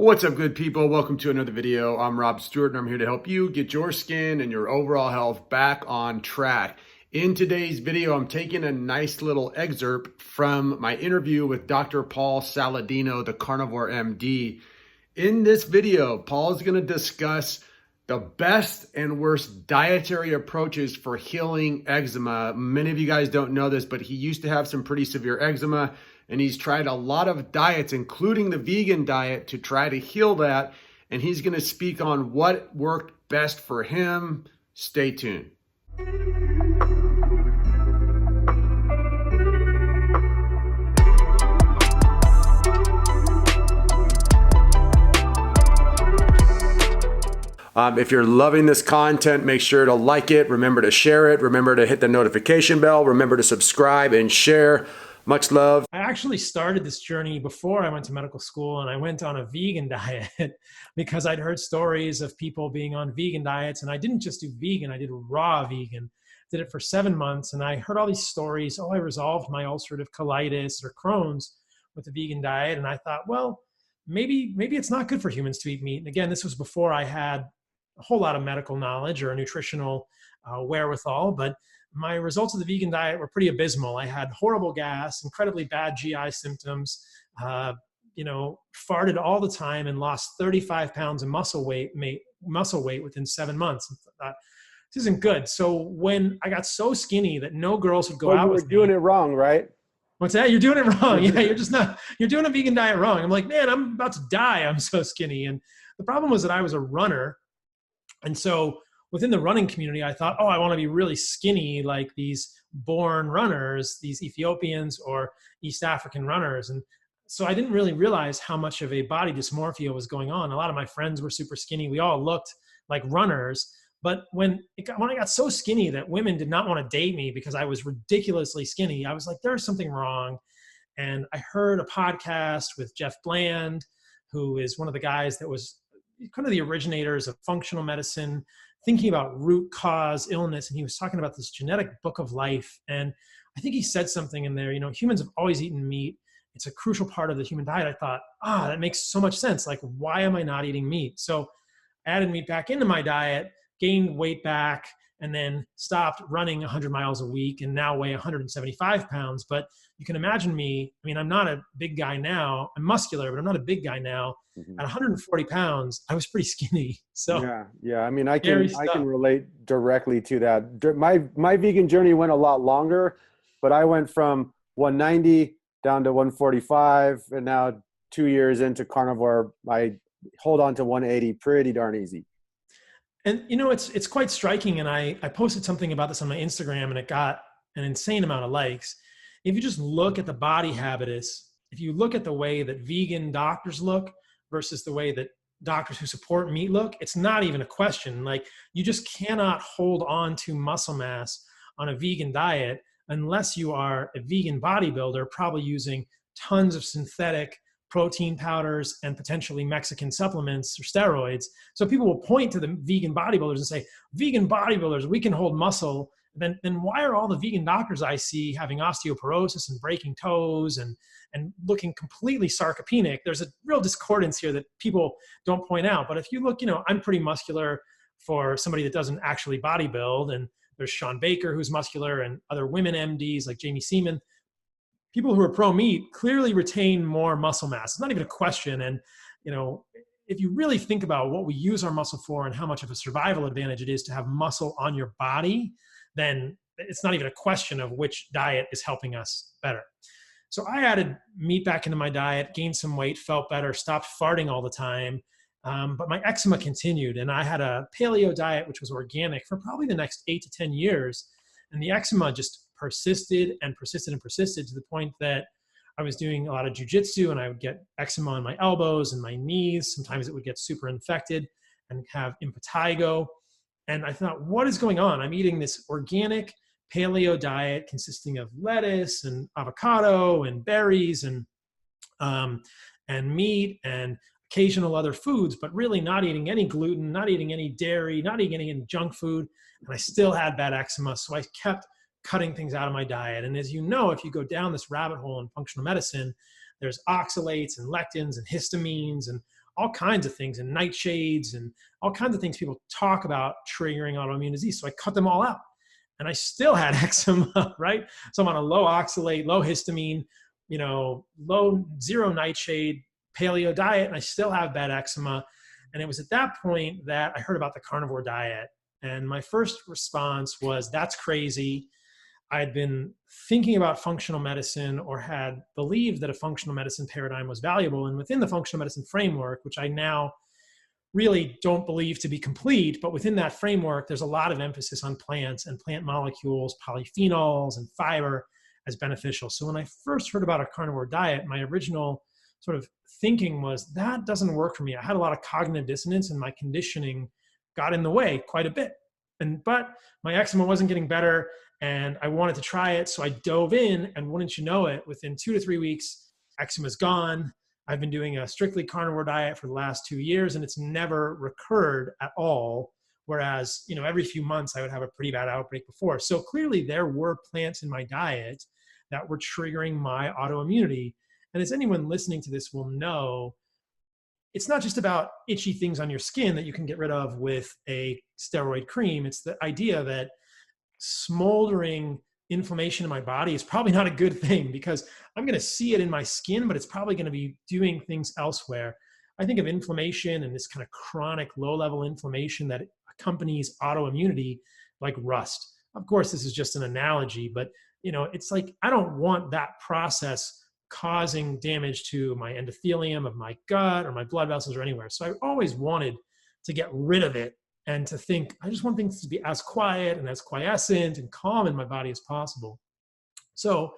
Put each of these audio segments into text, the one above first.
What's up, good people? Welcome to another video. I'm Rob Stuart, and I'm here to help you get your skin and your overall health back on track. In today's video, I'm taking a nice little excerpt from my interview with Dr. Paul Saladino, the Carnivore MD. In this video, Paul is going to discuss the best and worst dietary approaches for healing eczema. Many of you guys don't know this, but he used to have some pretty severe eczema, and he's tried a lot of diets, including the vegan diet, to try to heal that. And he's going to speak on what worked best for him. Stay tuned. If you're loving this content, make sure to like it. Remember to share it. Remember to hit the notification bell. Remember to subscribe and share. Much love. I actually started this journey before I went to medical school, and I went on a vegan diet because I'd heard stories of people being on vegan diets. And I didn't just do vegan, I did raw vegan. Did it for 7 months, and I heard all these stories. Oh, I resolved my ulcerative colitis or Crohn's with the vegan diet. And I thought, well, maybe it's not good for humans to eat meat. And again, this was before I had a whole lot of medical knowledge or nutritional wherewithal, but my results of the vegan diet were pretty abysmal. I had horrible gas, incredibly bad GI symptoms, farted all the time, and lost 35 pounds of muscle weight within 7 months. I thought, this isn't good. So when I got so skinny that no girls would go out with me. You were doing it wrong, right? What's that? You're doing it wrong. Yeah, you're doing a vegan diet wrong. I'm like, man, I'm about to die. I'm so skinny. And the problem was that I was a runner. And so within the running community, I thought, I want to be really skinny like these born runners, these Ethiopians or East African runners. And so I didn't really realize how much of a body dysmorphia was going on. A lot of my friends were super skinny. We all looked like runners. But when I got so skinny that women did not want to date me because I was ridiculously skinny, I was like, there's something wrong. And I heard a podcast with Jeff Bland, who is one of the guys that was kind of the originators of functional medicine, thinking about root cause illness. And he was talking about this genetic book of life. And I think he said something in there, humans have always eaten meat. It's a crucial part of the human diet. I thought, that makes so much sense. Like, why am I not eating meat? So I added meat back into my diet, gained weight back, and then stopped running 100 miles a week and now weigh 175 pounds. But you can imagine me, I'm not a big guy now. I'm muscular, but I'm not a big guy now. Mm-hmm. At 140 pounds, I was pretty skinny. So yeah. I can relate directly to that. My vegan journey went a lot longer, but I went from 190 down to 145, and now 2 years into carnivore, I hold on to 180 pretty darn easy. And it's quite striking. And I posted something about this on my Instagram, and it got an insane amount of likes. If you just look at the body habitus, if you look at the way that vegan doctors look versus the way that doctors who support meat look, it's not even a question. Like, you just cannot hold on to muscle mass on a vegan diet unless you are a vegan bodybuilder, probably using tons of synthetic protein powders and potentially Mexican supplements or steroids. So people will point to the vegan bodybuilders and say, vegan bodybuilders, we can hold muscle. Then why are all the vegan doctors I see having osteoporosis and breaking toes and looking completely sarcopenic? There's a real discordance here that people don't point out. But if you look, I'm pretty muscular for somebody that doesn't actually bodybuild. And there's Sean Baker, who's muscular, and other women MDs like Jamie Seaman. People who are pro-meat clearly retain more muscle mass. It's not even a question. And, if you really think about what we use our muscle for and how much of a survival advantage it is to have muscle on your body, then it's not even a question of which diet is helping us better. So I added meat back into my diet, gained some weight, felt better, stopped farting all the time. But my eczema continued, and I had a paleo diet, which was organic, for probably the next 8 to 10 years. And the eczema just persisted and persisted and persisted to the point that I was doing a lot of jujitsu, and I would get eczema on my elbows and my knees. Sometimes it would get super infected and have impetigo. And I thought, what is going on? I'm eating this organic paleo diet consisting of lettuce and avocado and berries and meat and occasional other foods, but really not eating any gluten, not eating any dairy, not eating any junk food. And I still had bad eczema. So I kept cutting things out of my diet. And as you know, if you go down this rabbit hole in functional medicine, there's oxalates and lectins and histamines and all kinds of things, and nightshades and all kinds of things people talk about triggering autoimmune disease. So I cut them all out, and I still had eczema, right? So I'm on a low oxalate, low histamine, low zero nightshade paleo diet, and I still have bad eczema. And it was at that point that I heard about the carnivore diet. And my first response was, that's crazy. I had been thinking about functional medicine, or had believed that a functional medicine paradigm was valuable. And within the functional medicine framework, which I now really don't believe to be complete, but within that framework, there's a lot of emphasis on plants and plant molecules, polyphenols and fiber as beneficial. So when I first heard about a carnivore diet, my original sort of thinking was, that doesn't work for me. I had a lot of cognitive dissonance, and my conditioning got in the way quite a bit. But my eczema wasn't getting better, and I wanted to try it. So I dove in, and wouldn't you know it, within 2 to 3 weeks, eczema's gone. I've been doing a strictly carnivore diet for the last 2 years, and it's never recurred at all. Whereas, every few months I would have a pretty bad outbreak before. So clearly there were plants in my diet that were triggering my autoimmunity. And as anyone listening to this will know, it's not just about itchy things on your skin that you can get rid of with a steroid cream. It's the idea that smoldering inflammation in my body is probably not a good thing, because I'm going to see it in my skin, but it's probably going to be doing things elsewhere. I think of inflammation and this kind of chronic low-level inflammation that accompanies autoimmunity like rust. Of course, this is just an analogy, but it's like, I don't want that process causing damage to my endothelium of my gut or my blood vessels or anywhere. So I always wanted to get rid of it, and to think, I just want things to be as quiet and as quiescent and calm in my body as possible. So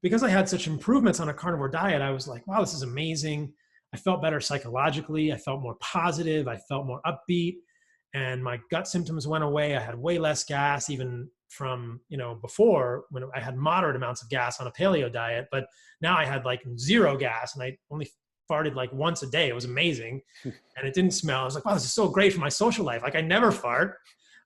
because I had such improvements on a carnivore diet, I was like, wow, this is amazing. I felt better psychologically. I felt more positive. I felt more upbeat, and my gut symptoms went away. I had way less gas, even from, before, when I had moderate amounts of gas on a paleo diet, but now I had like zero gas, and I only farted like once a day. It was amazing. And it didn't smell. I was like, wow, this is so great for my social life. Like, I never fart.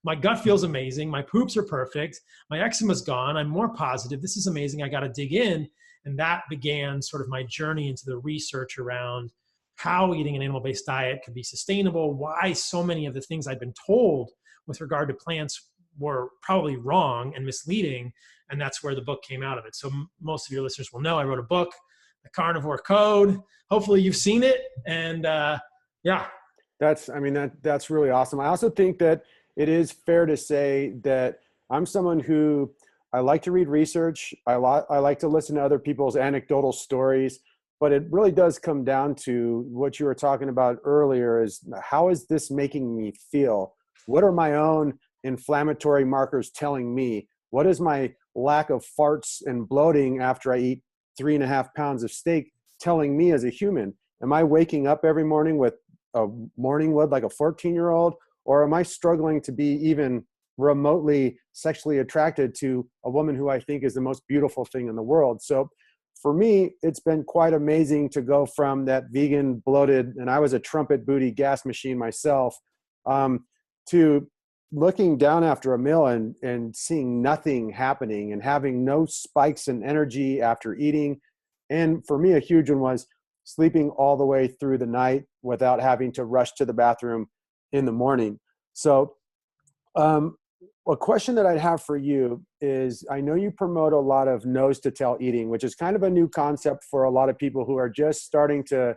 My gut feels amazing. My poops are perfect. My eczema's gone. I'm more positive. This is amazing. I got to dig in. And that began sort of my journey into the research around how eating an animal-based diet could be sustainable, why so many of the things I'd been told with regard to plants were probably wrong and misleading. And that's where the book came out of it. So most of your listeners will know I wrote a book, The Carnivore Code. Hopefully you've seen it. And yeah. That's really awesome. I also think that it is fair to say that I'm someone who, I like to read research. I like to listen to other people's anecdotal stories, but it really does come down to what you were talking about earlier, is how is this making me feel? What are my own inflammatory markers telling me? What is my lack of farts and bloating after I eat 3.5 pounds of steak telling me as a human? Am I waking up every morning with a morning wood like a 14-year-old? Or am I struggling to be even remotely sexually attracted to a woman who I think is the most beautiful thing in the world? So for me, it's been quite amazing to go from that vegan, bloated, and I was a trumpet booty gas machine myself, to looking down after a meal and seeing nothing happening and having no spikes in energy after eating. And for me, a huge one was sleeping all the way through the night without having to rush to the bathroom in the morning. So a question that I'd have for you is, I know you promote a lot of nose to tail eating, which is kind of a new concept for a lot of people who are just starting to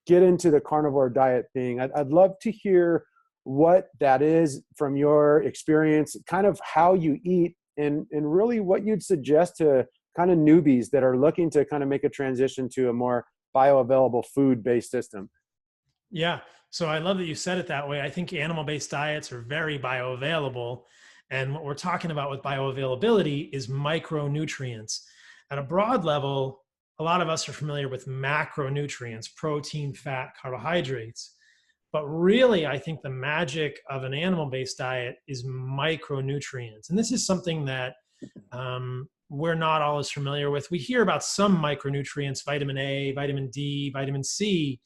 get into the carnivore diet thing. I'd love to hear what that is from your experience, kind of how you eat, and really what you'd suggest to kind of newbies that are looking to kind of make a transition to a more bioavailable food-based system. Yeah. So I love that you said it that way. I think animal-based diets are very bioavailable. And what we're talking about with bioavailability is micronutrients. At a broad level, a lot of us are familiar with macronutrients, protein, fat, carbohydrates. But really, I think the magic of an animal-based diet is micronutrients. And this is something that we're not always familiar with. We hear about some micronutrients, vitamin A, vitamin D, vitamin C,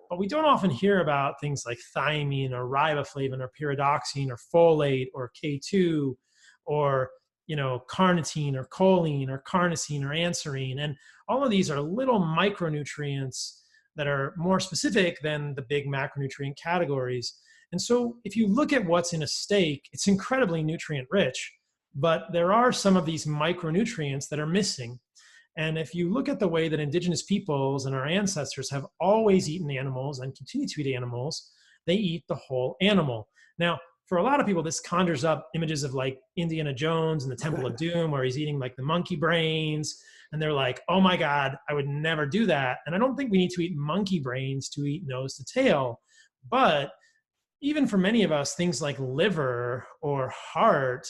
but we don't often hear about things like thiamine or riboflavin or pyridoxine or folate or K2 or, carnitine or choline or carnosine or anserine. And all of these are little micronutrients that are more specific than the big macronutrient categories. And so if you look at what's in a steak, it's incredibly nutrient rich, but there are some of these micronutrients that are missing. And if you look at the way that indigenous peoples and our ancestors have always eaten animals and continue to eat animals, they eat the whole animal. Now, for a lot of people, this conjures up images of like Indiana Jones and the Temple of Doom, where he's eating like the monkey brains. And they're like, oh my God, I would never do that. And I don't think we need to eat monkey brains to eat nose to tail. But even for many of us, things like liver or heart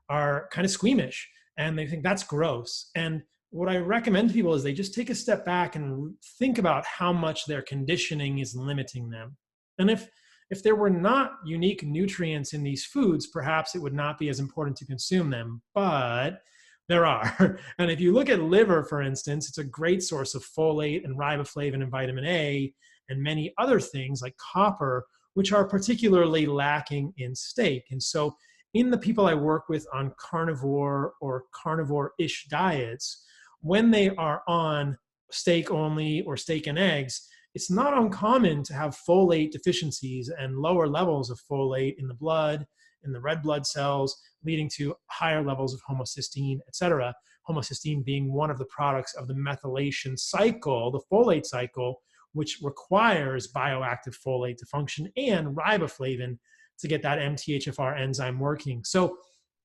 are kind of squeamish, and they think that's gross. And what I recommend to people is they just take a step back and think about how much their conditioning is limiting them. And if there were not unique nutrients in these foods, perhaps it would not be as important to consume them, but there are. And if you look at liver, for instance, it's a great source of folate and riboflavin and vitamin A and many other things like copper, which are particularly lacking in steak. And so in the people I work with on carnivore or carnivore-ish diets, when they are on steak only or steak and eggs, it's not uncommon to have folate deficiencies and lower levels of folate in the blood, in the red blood cells, leading to higher levels of homocysteine, et cetera. Homocysteine being one of the products of the methylation cycle, the folate cycle, which requires bioactive folate to function, and riboflavin to get that MTHFR enzyme working. So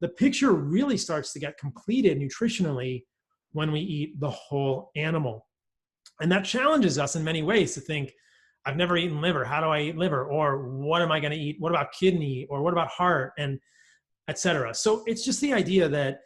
the picture really starts to get completed nutritionally when we eat the whole animal. And that challenges us in many ways to think, I've never eaten liver. How do I eat liver? Or what am I going to eat? What about kidney? Or what about heart? And et cetera. So it's just the idea that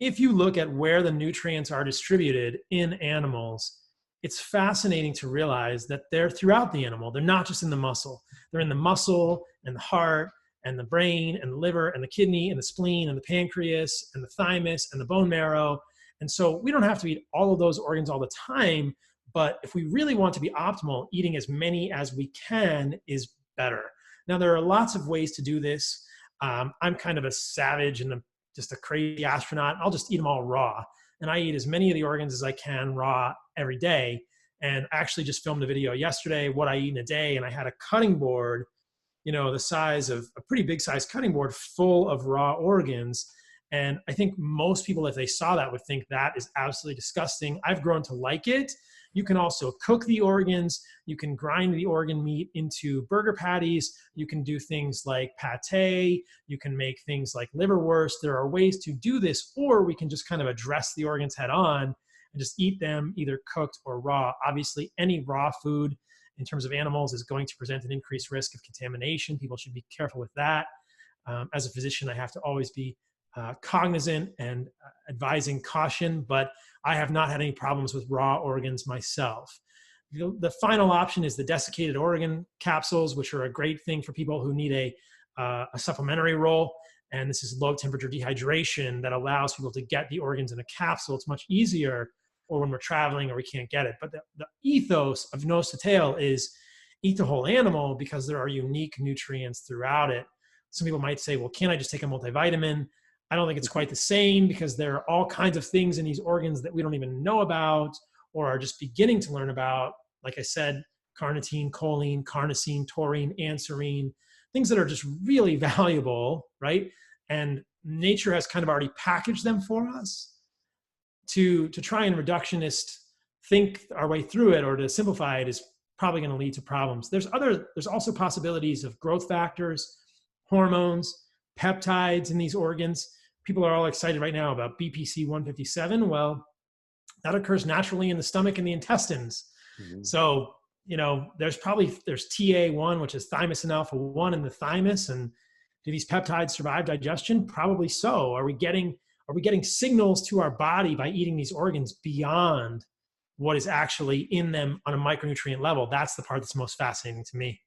if you look at where the nutrients are distributed in animals, it's fascinating to realize that they're throughout the animal. They're not just in the muscle. They're in the muscle and the heart and the brain and the liver and the kidney and the spleen and the pancreas and the thymus and the bone marrow. And so we don't have to eat all of those organs all the time, but if we really want to be optimal, eating as many as we can is better. Now, there are lots of ways to do this. I'm kind of a savage and just a crazy astronaut. I'll just eat them all raw. And I eat as many of the organs as I can raw every day. And I actually just filmed a video yesterday, what I eat in a day. And I had a cutting board, the size of a pretty big size cutting board full of raw organs. And I think most people, if they saw that, would think that is absolutely disgusting. I've grown to like it. You can also cook the organs. You can grind the organ meat into burger patties. You can do things like pate. You can make things like liverwurst. There are ways to do this, or we can just kind of address the organs head on and just eat them either cooked or raw. Obviously, any raw food in terms of animals is going to present an increased risk of contamination. People should be careful with that. As a physician, I have to always be cognizant and advising caution, but I have not had any problems with raw organs myself. The final option is the desiccated organ capsules, which are a great thing for people who need a supplementary role. And this is low temperature dehydration that allows people to get the organs in a capsule. It's much easier, or when we're traveling or we can't get it. But the ethos of nose to tail is eat the whole animal because there are unique nutrients throughout it. Some people might say, well, can't I just take a multivitamin? I don't think it's quite the same because there are all kinds of things in these organs that we don't even know about or are just beginning to learn about. Like I said, carnitine, choline, carnosine, taurine, anserine, things that are just really valuable, right? And nature has kind of already packaged them for us. To try and reductionist think our way through it or to simplify it is probably going to lead to problems. There's also possibilities of growth factors, hormones, peptides in these organs. People are all excited right now about BPC 157. Well, that occurs naturally in the stomach and the intestines. Mm-hmm. So, there's TA1, which is thymosin alpha 1 in the thymus. And do these peptides survive digestion? Probably so. Are we getting signals to our body by eating these organs beyond what is actually in them on a micronutrient level? That's the part that's most fascinating to me.